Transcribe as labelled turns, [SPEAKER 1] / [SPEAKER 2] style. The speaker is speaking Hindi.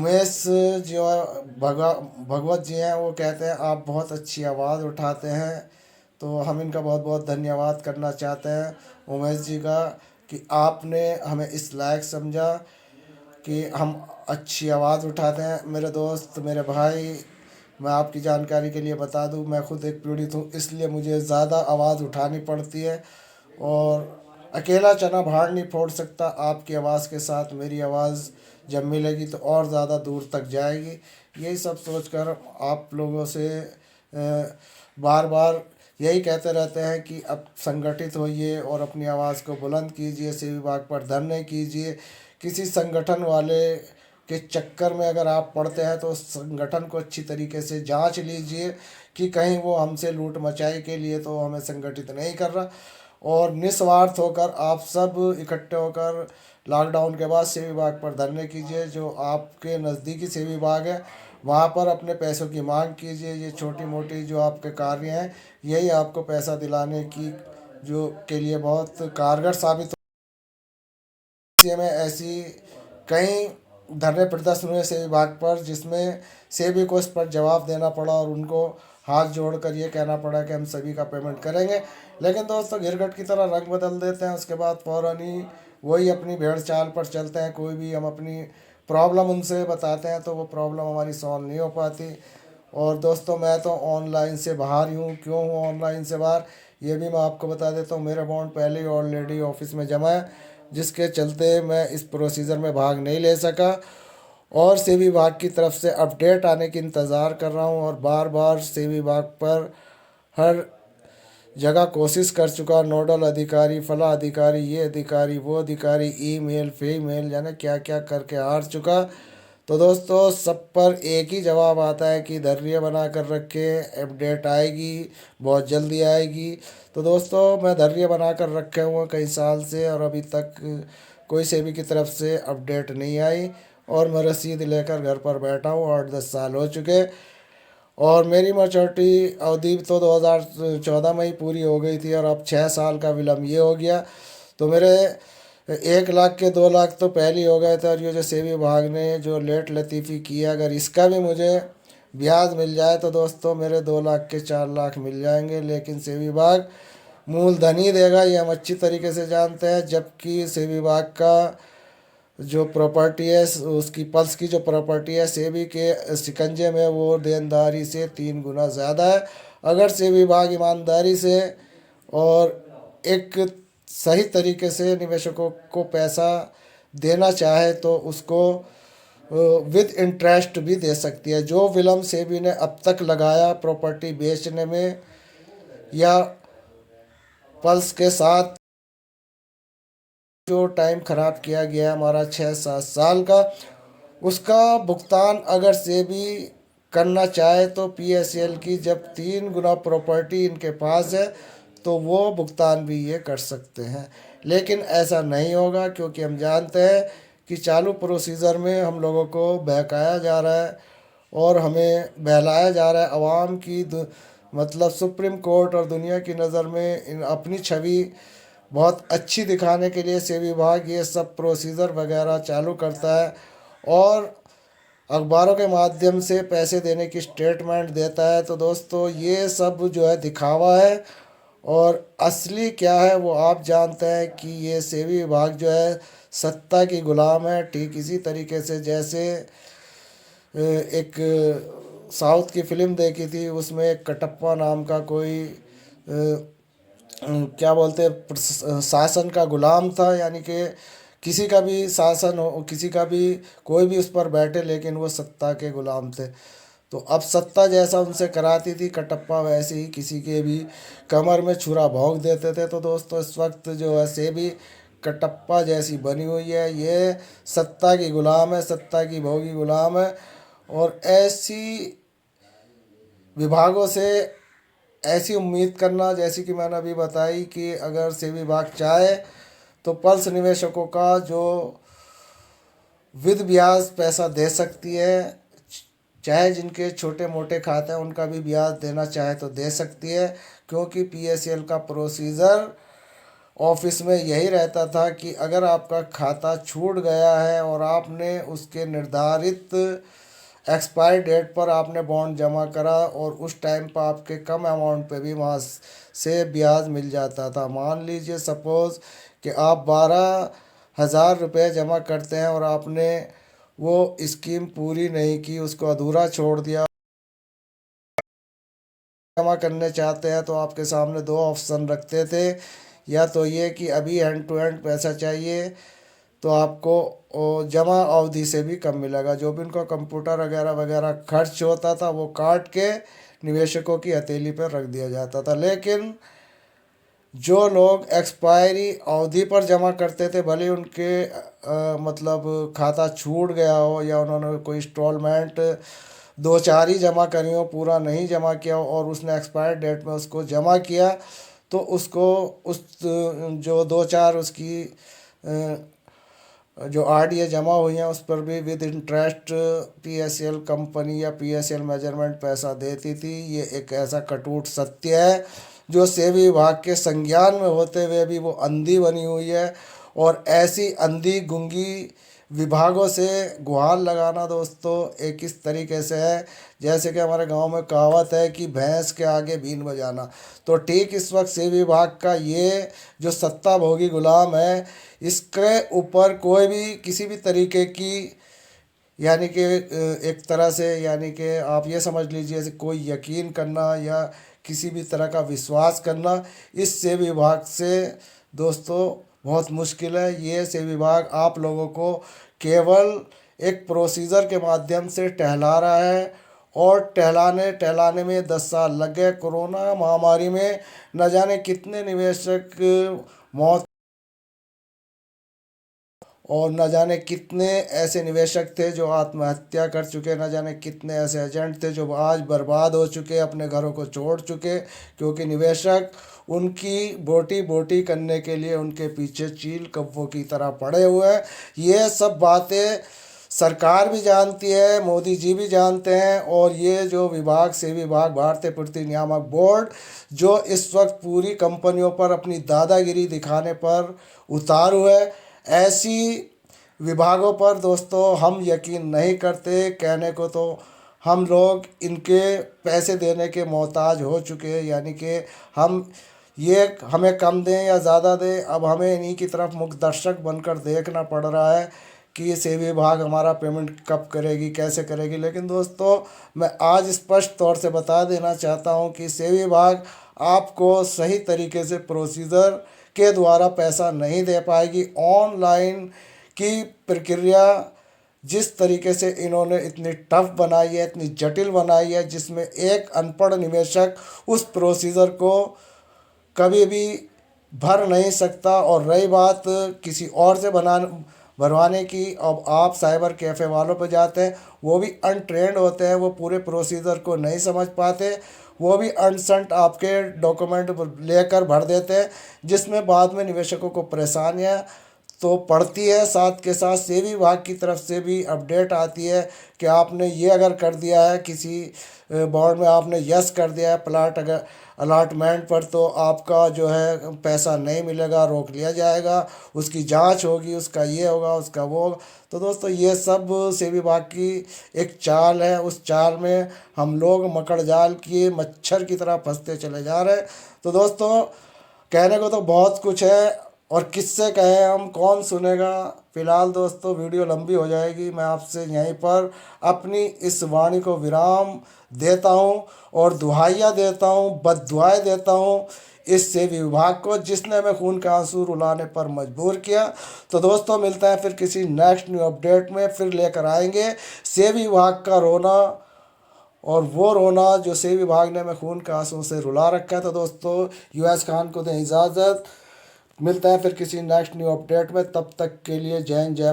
[SPEAKER 1] उमेश जो भगवत जी हैं, वो कहते हैं आप बहुत अच्छी आवाज़ उठाते हैं। तो हम इनका बहुत बहुत धन्यवाद करना चाहते हैं उमेश जी का, कि आपने हमें इस लायक समझा कि हम अच्छी आवाज़ उठाते हैं। मेरे दोस्त, मेरे भाई, मैं आपकी जानकारी के लिए बता दूं, मैं खुद एक पीड़ित हूँ, इसलिए मुझे ज़्यादा आवाज़ उठानी पड़ती है। और अकेला चना भार नहीं फोड़ सकता। आपकी आवाज़ के साथ मेरी आवाज़ जब मिलेगी तो और ज़्यादा दूर तक जाएगी। यही सब सोचकर आप लोगों से बार बार यही कहते रहते हैं कि अब संगठित होइए और अपनी आवाज़ को बुलंद कीजिए, सेवी बाग पर धरने कीजिए। किसी संगठन वाले के चक्कर में अगर आप पड़ते हैं तो उस संगठन को अच्छी तरीके से जांच लीजिए कि कहीं वो हमसे लूट मचाई के लिए तो हमें संगठित नहीं कर रहा। और निस्वार्थ होकर आप सब इकट्ठे होकर लॉकडाउन के बाद सेवी बाग पर धरने कीजिए। जो आपके नज़दीकी सेवी बाग है वहाँ पर अपने पैसों की मांग कीजिए। ये छोटी मोटी जो आपके कार्य हैं, यही आपको पैसा दिलाने की जो के लिए बहुत कारगर साबित में ऐसी कई धरने प्रदर्शन हुए सेवी बाग पर, जिसमें सेबी को इस पर जवाब देना पड़ा और उनको हाथ जोड़कर ये कहना पड़ा कि हम सभी का पेमेंट करेंगे। लेकिन दोस्तों, गिरगट की तरह रंग बदल देते हैं, उसके बाद फ़ौरन ही वही अपनी भेड़ चाल पर चलते हैं। कोई भी हम अपनी प्रॉब्लम उनसे बताते हैं तो वो प्रॉब्लम हमारी सॉल्व नहीं हो पाती। और दोस्तों, मैं तो ऑनलाइन से बाहर ही हूँ। क्यों हूँ ऑनलाइन से बाहर, ये भी मैं आपको बता देता हूँ। मेरा बॉन्ड पहले ही ऑलरेडी ऑफिस में जमा है, जिसके चलते मैं इस प्रोसीजर में भाग नहीं ले सका। और सेबी विभाग की तरफ से अपडेट आने की इंतज़ार कर रहा हूँ, और बार बार सेबी विभाग पर हर जगह कोशिश कर चुका। नोडल अधिकारी, फला अधिकारी, ये अधिकारी, वो अधिकारी, ईमेल, फीमेल, यानी क्या क्या करके हार चुका। तो दोस्तों, सब पर एक ही जवाब आता है कि धैर्य बना कर रखे, अपडेट आएगी, बहुत जल्दी आएगी। तो दोस्तों, मैं धैर्य बना कर रखे हुए कई साल से, और अभी तक कोई सेबी की तरफ से अपडेट नहीं आई। और मैं रसीद लेकर घर पर बैठा हूँ, 8-10 साल हो चुके। और मेरी मैच्योरिटी अवधि तो 2014 में ही पूरी हो गई थी, और अब 6 साल का विलम्ब ये हो गया। तो मेरे 1 लाख के 2 लाख तो पहले ही हो गए थे। और ये जो सेबी विभाग ने जो लेट लतीफ़ी किया, अगर इसका भी मुझे ब्याज मिल जाए तो दोस्तों मेरे 2 लाख के 4 लाख मिल जाएंगे। लेकिन सेबी विभाग मूलधन ही देगा, ये हम अच्छी तरीके से जानते हैं। जबकि सेबी विभाग का जो प्रॉपर्टी है, उसकी पल्स की जो प्रॉपर्टी है, सेबी के शिकंजे में वो देनदारी से 3 गुना ज़्यादा है। अगर सेबी विभाग ईमानदारी से और एक सही तरीके से निवेशकों को पैसा देना चाहे तो उसको विद इंटरेस्ट भी दे सकती है। जो विलम्ब सेबी ने अब तक लगाया प्रॉपर्टी बेचने में या पल्स के साथ जो टाइम ख़राब किया गया हमारा 6-7 साल का, उसका भुगतान अगर सेबी करना चाहे तो पीएसएल की जब 3 गुना प्रॉपर्टी इनके पास है तो वो भुगतान भी ये कर सकते हैं। लेकिन ऐसा नहीं होगा, क्योंकि हम जानते हैं कि चालू प्रोसीजर में हम लोगों को बहकाया जा रहा है और हमें बहलाया जा रहा है। आवाम की मतलब सुप्रीम कोर्ट और दुनिया की नज़र में इन अपनी छवि बहुत अच्छी दिखाने के लिए सेबी विभाग ये सब प्रोसीजर वगैरह चालू करता है, और अखबारों के माध्यम से पैसे देने की स्टेटमेंट देता है। तो दोस्तों, ये सब जो है दिखावा है, और असली क्या है वो आप जानते हैं कि ये सेबी विभाग जो है सत्ता की गुलाम है। ठीक इसी तरीके से जैसे एक साउथ की फिल्म देखी थी, उसमें एक कटप्पा नाम का कोई क्या बोलते हैं शासन का गुलाम था। यानी कि किसी का भी शासन हो, किसी का भी कोई भी उस पर बैठे, लेकिन वो सत्ता के गुलाम थे। तो अब सत्ता जैसा उनसे कराती थी, कटप्पा वैसे ही किसी के भी कमर में छुरा भोंक देते थे। तो दोस्तों, इस वक्त जो है सेबी कटप्पा जैसी बनी हुई है। ये सत्ता की गुलाम है, सत्ता की भोगी गुलाम है। और ऐसी विभागों से ऐसी उम्मीद करना, जैसी कि मैंने अभी बताई, कि अगर सेबी विभाग चाहे तो पल्स निवेशकों का जो विद ब्याज पैसा दे सकती है, चाहे जिनके छोटे मोटे खाते हैं उनका भी ब्याज देना चाहे तो दे सकती है। क्योंकि पीएसएल का प्रोसीजर ऑफिस में यही रहता था कि अगर आपका खाता छूट गया है और आपने उसके निर्धारित एक्सपायर डेट पर आपने बॉन्ड जमा करा और उस टाइम पर आपके कम अमाउंट पे भी वहाँ से ब्याज मिल जाता था। मान लीजिए सपोज़ कि आप 12,000 रुपये जमा करते हैं और आपने वो स्कीम पूरी नहीं की, उसको अधूरा छोड़ दिया। जमा करने चाहते हैं तो आपके सामने दो ऑप्शन रखते थे, या तो ये कि अभी हैंड टू हैंड पैसा चाहिए तो आपको जमा अवधि से भी कम मिलेगा। जो भी उनका कंप्यूटर वगैरह वगैरह खर्च होता था वो काट के निवेशकों की हथेली पर रख दिया जाता था। लेकिन जो लोग एक्सपायरी अवधि पर जमा करते थे, भले उनके मतलब खाता छूट गया हो या उन्होंने कोई इंस्टॉलमेंट दो चार ही जमा करी हो, पूरा नहीं जमा किया हो और उसने एक्सपायर डेट में उसको जमा किया, तो उसको उस जो दो चार उसकी जो आरडीए जमा हुई हैं उस पर भी विद इंटरेस्ट पीएसएल कंपनी या पीएसएल मेजरमेंट पैसा देती थी। ये एक ऐसा कटूट सत्य है जो सेबी विभाग के संज्ञान में होते हुए भी वो अंधी बनी हुई है। और ऐसी अंधी गुंगी विभागों से गुहार लगाना दोस्तों एक इस तरीके से है जैसे कि हमारे गांव में कहावत है कि भैंस के आगे बीन बजाना। तो ठीक इस वक्त सेबी विभाग का ये जो सत्ता भोगी गुलाम है, इसके ऊपर कोई भी किसी भी तरीके की यानी कि एक तरह से यानी कि आप ये समझ लीजिए जैसे कोई यकीन करना या किसी भी तरह का विश्वास करना इस सेबी विभाग से दोस्तों बहुत मुश्किल है। ये सेबी विभाग आप लोगों को केवल एक प्रोसीजर के माध्यम से टहला रहा है और टहलाने टहलाने में 10 साल लग गए। कोरोना महामारी में न जाने कितने निवेशक मौत और न जाने कितने ऐसे निवेशक थे जो आत्महत्या कर चुके, न जाने कितने ऐसे एजेंट थे जो आज बर्बाद हो चुके, अपने घरों को छोड़ चुके, क्योंकि निवेशक उनकी बोटी बोटी करने के लिए उनके पीछे चील कौवों की तरह पड़े हुए हैं। ये सब बातें सरकार भी जानती है, मोदी जी भी जानते हैं, और ये जो विभाग सेबी विभाग भारतीय पूर्ति नियामक बोर्ड जो इस वक्त पूरी कंपनियों पर अपनी दादागिरी दिखाने पर उतारू है, ऐसी विभागों पर दोस्तों हम यकीन नहीं करते। कहने को तो हम लोग इनके पैसे देने के मोहताज हो चुके हैं, यानी कि हम ये हमें कम दें या ज़्यादा दें, अब हमें इन्हीं की तरफ मुख दर्शक बनकर देखना पड़ रहा है कि ये सेबी विभाग हमारा पेमेंट कब करेगी, कैसे करेगी। लेकिन दोस्तों मैं आज स्पष्ट तौर से बता देना चाहता हूँ कि सेबी विभाग आपको सही तरीके से प्रोसीजर के द्वारा पैसा नहीं दे पाएगी। ऑनलाइन की प्रक्रिया जिस तरीके से इन्होंने इतनी टफ बनाई है, इतनी जटिल बनाई है, जिसमें एक अनपढ़ निवेशक उस प्रोसीजर को कभी भी भर नहीं सकता। और रही बात किसी और से भरवाने की, अब आप साइबर कैफ़े वालों पर जाते हैं, वो भी अनट्रेंड होते हैं, वो पूरे प्रोसीजर को नहीं समझ पाते, वो भी अनसंट आपके डॉक्यूमेंट लेकर भर देते हैं, जिसमें बाद में निवेशकों को परेशानियाँ तो पड़ती है। साथ के साथ सेबी विभाग की तरफ से भी अपडेट आती है कि आपने ये अगर कर दिया है, किसी बॉन्ड में आपने यस कर दिया है प्लाट अगर अलाटमेंट पर, तो आपका जो है पैसा नहीं मिलेगा, रोक लिया जाएगा, उसकी जांच होगी, उसका ये होगा, उसका वो होगा। तो दोस्तों ये सब सेबी विभाग की एक चाल है, उस चाल में हम लोग मकड़ जाल किए मच्छर की तरह फंसते चले जा रहे हैं। तो दोस्तों कहने को तो बहुत कुछ है और किससे कहें हम, कौन सुनेगा। फिलहाल दोस्तों वीडियो लंबी हो जाएगी, मैं आपसे यहीं पर अपनी इस वाणी को विराम देता हूँ और दुहाइयाँ देता हूँ, बद्दुआएं देता हूँ इस सेबी विभाग को जिसने हमें खून के आंसू रुलाने पर मजबूर किया। तो दोस्तों मिलते हैं फिर किसी नेक्स्ट न्यू अपडेट में, फिर लेकर आएंगे सेबी विभाग का रोना, और वो रोना जो सेबी विभाग ने हमें खून के आंसू से रुला रखा है। तो दोस्तों यूएस खान को दें इजाज़त, मिलते हैं फिर किसी नेक्स्ट न्यू अपडेट में, तब तक के लिए जय हिंद जय